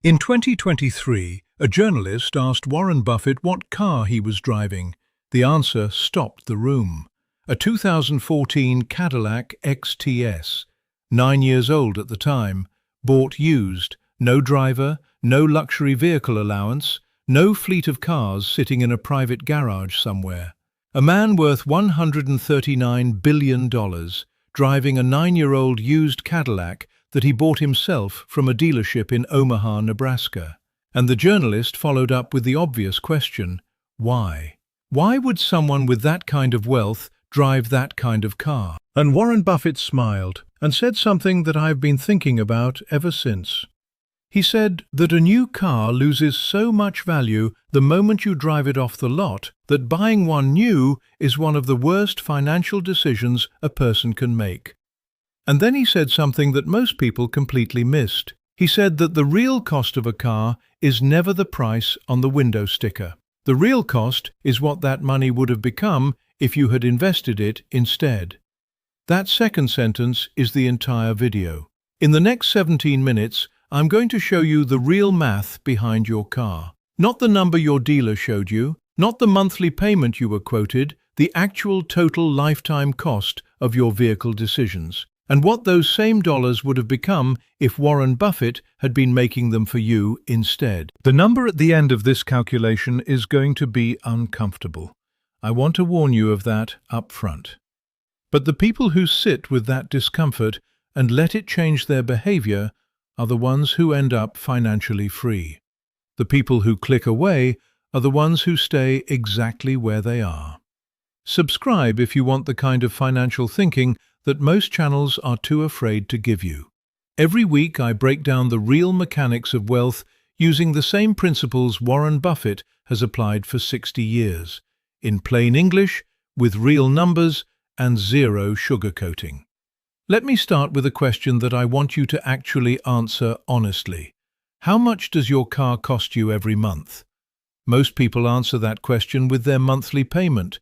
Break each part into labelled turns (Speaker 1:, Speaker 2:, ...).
Speaker 1: In 2023, a journalist asked Warren Buffett what car he was driving. The answer stopped the room. A 2014 Cadillac XTS, 9 years old at the time, bought used, no driver, no luxury vehicle allowance, no fleet of cars sitting in a private garage somewhere. A man worth $139 billion, driving a 9-year-old used Cadillac that he bought himself from a dealership in Omaha, Nebraska. And the journalist followed up with the obvious question, why? Why would someone with that kind of wealth drive that kind of car? And Warren Buffett smiled and said something that I've been thinking about ever since. He said that a new car loses so much value the moment you drive it off the lot that buying one new is one of the worst financial decisions a person can make. And then he said something that most people completely missed. He said that the real cost of a car is never the price on the window sticker. The real cost is what that money would have become if you had invested it instead. That second sentence is the entire video. In the next 17 minutes, I'm going to show you the real math behind your car. Not the number your dealer showed you, not the monthly payment you were quoted, the actual total lifetime cost of your vehicle decisions, and what those same dollars would have become if Warren Buffett had been making them for you instead. The number at the end of this calculation is going to be uncomfortable. I want to warn you of that up front. But the people who sit with that discomfort and let it change their behavior are the ones who end up financially free. The people who click away are the ones who stay exactly where they are. Subscribe if you want the kind of financial thinking that most channels are too afraid to give you. Every week I break down the real mechanics of wealth using the same principles Warren Buffett has applied for 60 years, in plain English, with real numbers and zero sugarcoating. Let me start with a question that I want you to actually answer honestly. How much does your car cost you every month? Most people answer that question with their monthly payment,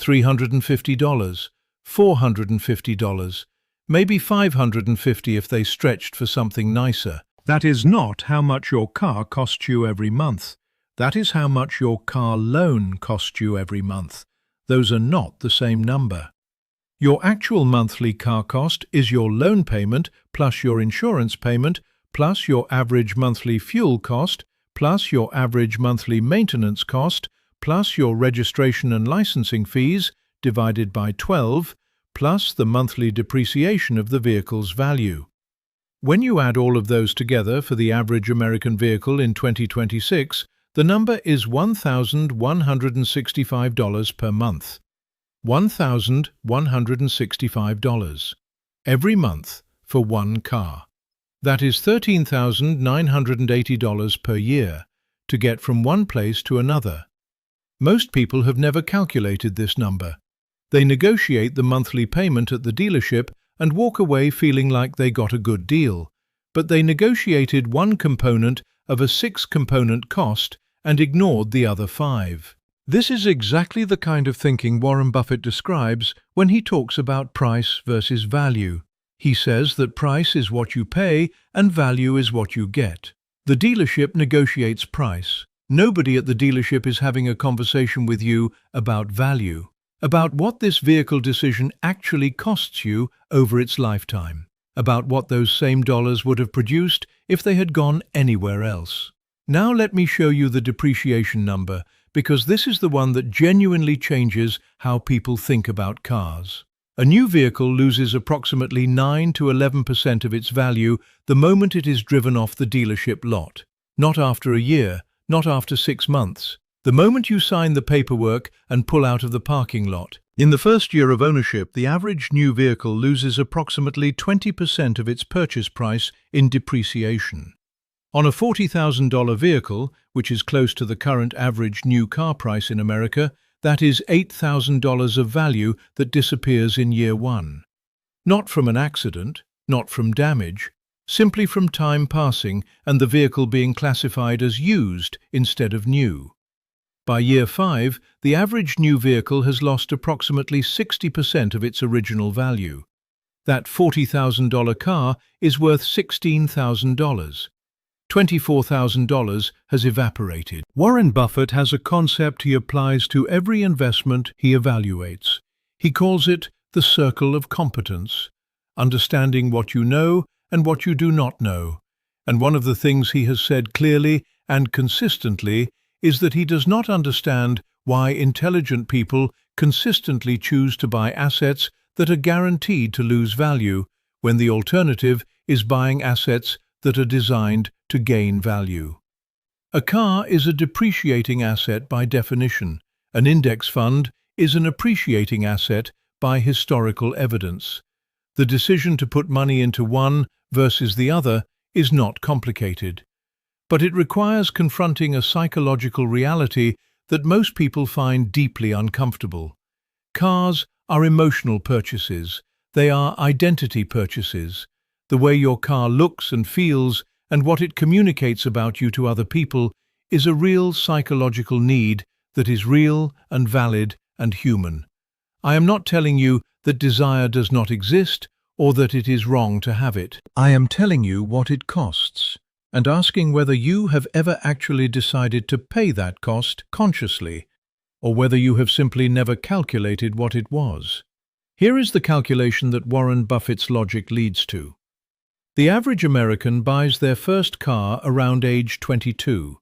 Speaker 1: $350, $450, maybe $550 if they stretched for something nicer. That is not how much your car costs you every month. That is how much your car loan costs you every month. Those are not the same number. Your actual monthly car cost is your loan payment plus your insurance payment plus your average monthly fuel cost plus your average monthly maintenance cost plus your registration and licensing fees divided by 12 plus the monthly depreciation of the vehicle's value. When you add all of those together for the average American vehicle in 2026, the number is $1,165 per month. $1,165 every month for one car. That is $13,980 per year to get from one place to another. Most people have never calculated this number. They negotiate the monthly payment at the dealership and walk away feeling like they got a good deal, but they negotiated one component of a 6-component cost and ignored the other 5. This is exactly the kind of thinking Warren Buffett describes when he talks about price versus value. He says that price is what you pay and value is what you get. The dealership negotiates price. Nobody at the dealership is having a conversation with you about value, about what this vehicle decision actually costs you over its lifetime, about what those same dollars would have produced if they had gone anywhere else. Now let me show you the depreciation number, because this is the one that genuinely changes how people think about cars. A new vehicle loses approximately 9 to 11% of its value the moment it is driven off the dealership lot. Not after a year, not after 6 months. The moment you sign the paperwork and pull out of the parking lot. In the first year of ownership, the average new vehicle loses approximately 20% of its purchase price in depreciation. On a $40,000 vehicle, which is close to the current average new car price in America, that is $8,000 of value that disappears in year 1. Not from an accident, not from damage, simply from time passing and the vehicle being classified as used instead of new. By year 5, the average new vehicle has lost approximately 60% of its original value. That $40,000 car is worth $16,000. $24,000 has evaporated. Warren Buffett has a concept he applies to every investment he evaluates. He calls it the circle of competence, understanding what you know and what you do not know. And one of the things he has said clearly and consistently is that he does not understand why intelligent people consistently choose to buy assets that are guaranteed to lose value, when the alternative is buying assets that are designed to gain value. A car is a depreciating asset by definition. An index fund is an appreciating asset by historical evidence. The decision to put money into one versus the other is not complicated, but it requires confronting a psychological reality that most people find deeply uncomfortable. Cars are emotional purchases. They are identity purchases. The way your car looks and feels and what it communicates about you to other people is a real psychological need that is real and valid and human. I am not telling you that desire does not exist or that it is wrong to have it. I am telling you what it costs, and asking whether you have ever actually decided to pay that cost consciously, or whether you have simply never calculated what it was. Here is the calculation that Warren Buffett's logic leads to. The average American buys their first car around age 22.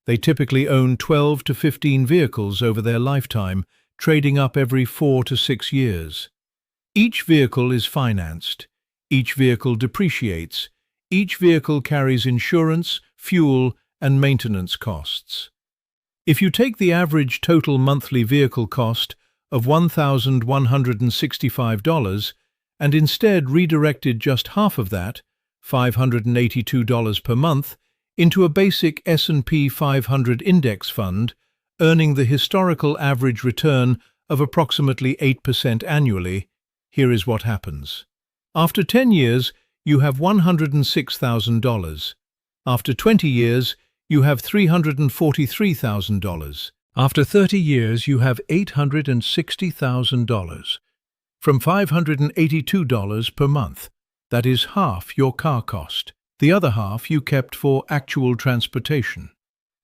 Speaker 1: They typically own 12 to 15 vehicles over their lifetime, trading up every 4 to 6 years. Each vehicle is financed. Each vehicle depreciates. Each vehicle carries insurance, fuel, and maintenance costs. If you take the average total monthly vehicle cost of $1,165 and instead redirected just half of that, $582 per month, into a basic S&P 500 index fund, earning the historical average return of approximately 8% annually, here is what happens. After 10 years, you have $106,000. After 20 years, you have $343,000. After 30 years, you have $860,000. From $582 per month. That is half your car cost. The other half you kept for actual transportation.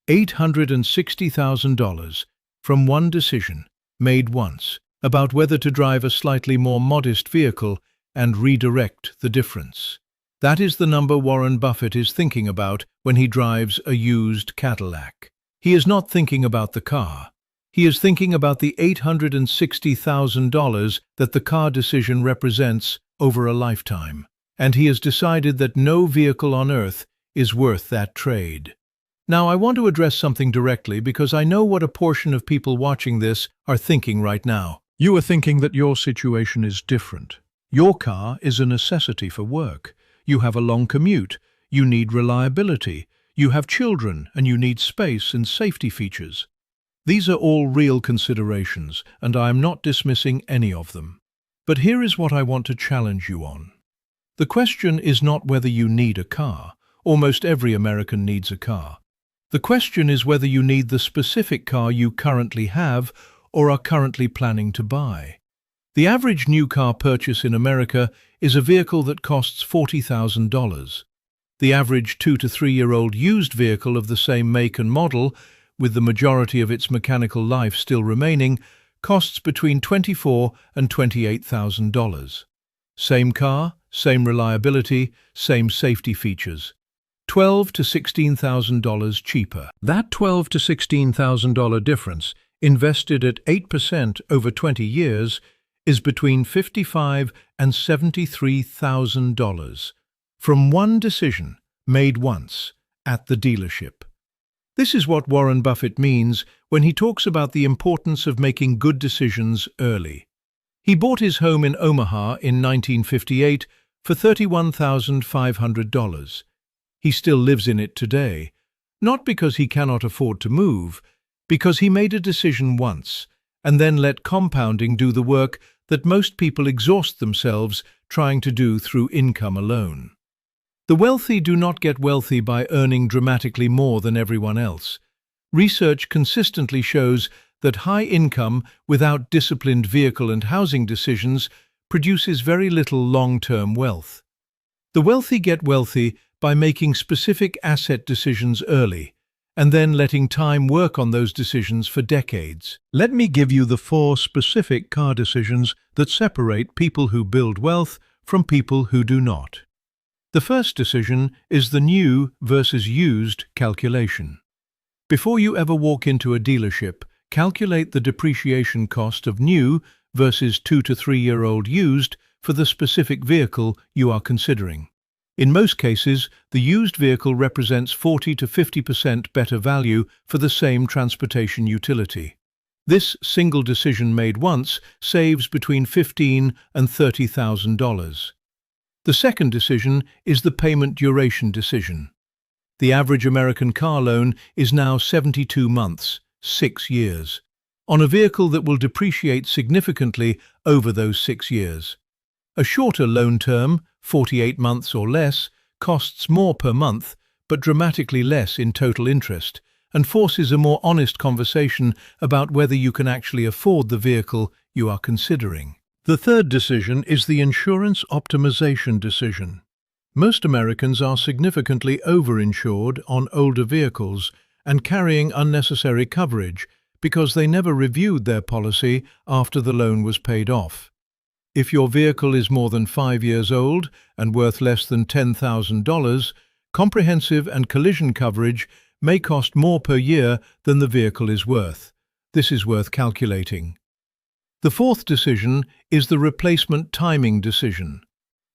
Speaker 1: $860,000 from one decision, made once, about whether to drive a slightly more modest vehicle and redirect the difference. That is the number Warren Buffett is thinking about when he drives a used Cadillac. He is not thinking about the car. He is thinking about the $860,000 that the car decision represents over a lifetime. And he has decided that no vehicle on earth is worth that trade. Now, I want to address something directly because I know what a portion of people watching this are thinking right now. You are thinking that your situation is different. Your car is a necessity for work. You have a long commute. You need reliability. You have children, and you need space and safety features. These are all real considerations, and I am not dismissing any of them. But here is what I want to challenge you on. The question is not whether you need a car. Almost every American needs a car. The question is whether you need the specific car you currently have or are currently planning to buy. The average new car purchase in America is a vehicle that costs $40,000. The average 2 to 3-year-old used vehicle of the same make and model, with the majority of its mechanical life still remaining, costs between $24,000 and $28,000. Same car, same reliability, same safety features. $12,000 to $16,000 cheaper. That $12,000 to $16,000 difference, invested at 8% over 20 years, is between $55,000 and $73,000 from one decision made once at the dealership. This is what Warren Buffett means when he talks about the importance of making good decisions early. He bought his home in Omaha in 1958 for $31,500. He still lives in it today, not because he cannot afford to move, because he made a decision once and then let compounding do the work that most people exhaust themselves trying to do through income alone. The wealthy do not get wealthy by earning dramatically more than everyone else. Research consistently shows that high income without disciplined vehicle and housing decisions produces very little long-term wealth. The wealthy get wealthy by making specific asset decisions early, and then letting time work on those decisions for decades. Let me give you the 4 specific car decisions that separate people who build wealth from people who do not. The first decision is the new versus used calculation. Before you ever walk into a dealership, calculate the depreciation cost of new versus 2 to 3-year-old used for the specific vehicle you are considering. In most cases, the used vehicle represents 40 to 50% better value for the same transportation utility. This single decision made once saves between $15,000 and $30,000. The second decision is the payment duration decision. The average American car loan is now 72 months, 6 years, on a vehicle that will depreciate significantly over those 6 years. A shorter loan term, 48 months or less, costs more per month, but dramatically less in total interest, and forces a more honest conversation about whether you can actually afford the vehicle you are considering. The third decision is the insurance optimization decision. Most Americans are significantly overinsured on older vehicles and carrying unnecessary coverage because they never reviewed their policy after the loan was paid off. If your vehicle is more than 5 years old and worth less than $10,000, comprehensive and collision coverage may cost more per year than the vehicle is worth. This is worth calculating. The fourth decision is the replacement timing decision.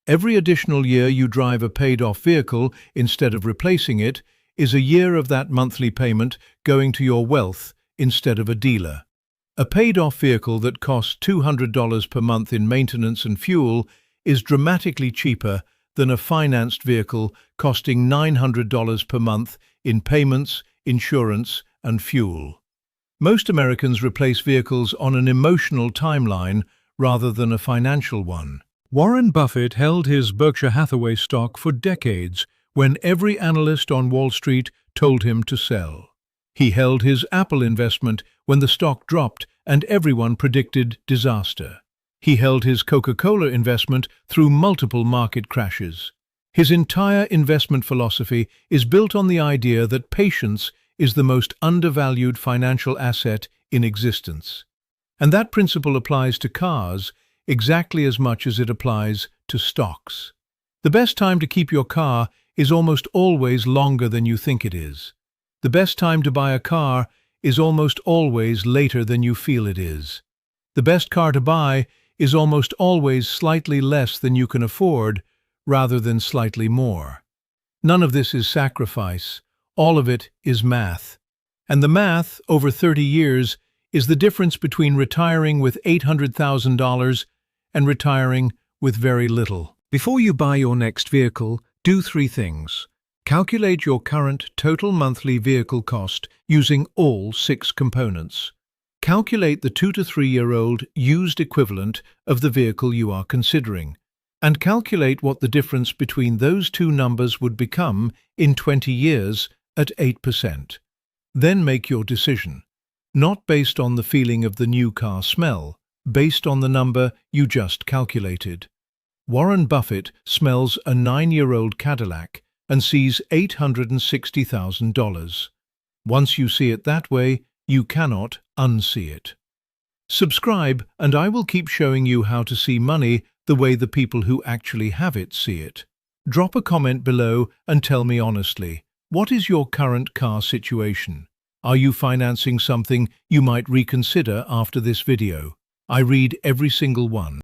Speaker 1: Every additional year you drive a paid-off vehicle instead of replacing it is a year of that monthly payment going to your wealth instead of a dealer. A paid-off vehicle that costs $200 per month in maintenance and fuel is dramatically cheaper than a financed vehicle costing $900 per month in payments, insurance, and fuel. Most Americans replace vehicles on an emotional timeline rather than a financial one. Warren Buffett held his Berkshire Hathaway stock for decades when every analyst on Wall Street told him to sell. He held his Apple investment when the stock dropped and everyone predicted disaster. He held his Coca-Cola investment through multiple market crashes. His entire investment philosophy is built on the idea that patience is the most undervalued financial asset in existence. And that principle applies to cars exactly as much as it applies to stocks. The best time to keep your car is almost always longer than you think it is. The best time to buy a car is almost always later than you feel it is. The best car to buy is almost always slightly less than you can afford, rather than slightly more. None of this is sacrifice. All of it is math. And the math, over 30 years, is the difference between retiring with $800,000 and retiring with very little. Before you buy your next vehicle, do 3 things. Calculate your current total monthly vehicle cost using all 6 components. Calculate the 2 to 3-year-old used equivalent of the vehicle you are considering, and calculate what the difference between those 2 numbers would become in 20 years at 8%. Then make your decision, not based on the feeling of the new car smell, based on the number you just calculated. Warren Buffett smells a 9-year-old Cadillac and sees $860,000. Once you see it that way, you cannot unsee it. Subscribe, and I will keep showing you how to see money the way the people who actually have it see it. Drop a comment below and tell me honestly, what is your current car situation? Are you financing something you might reconsider after this video? I read every single one.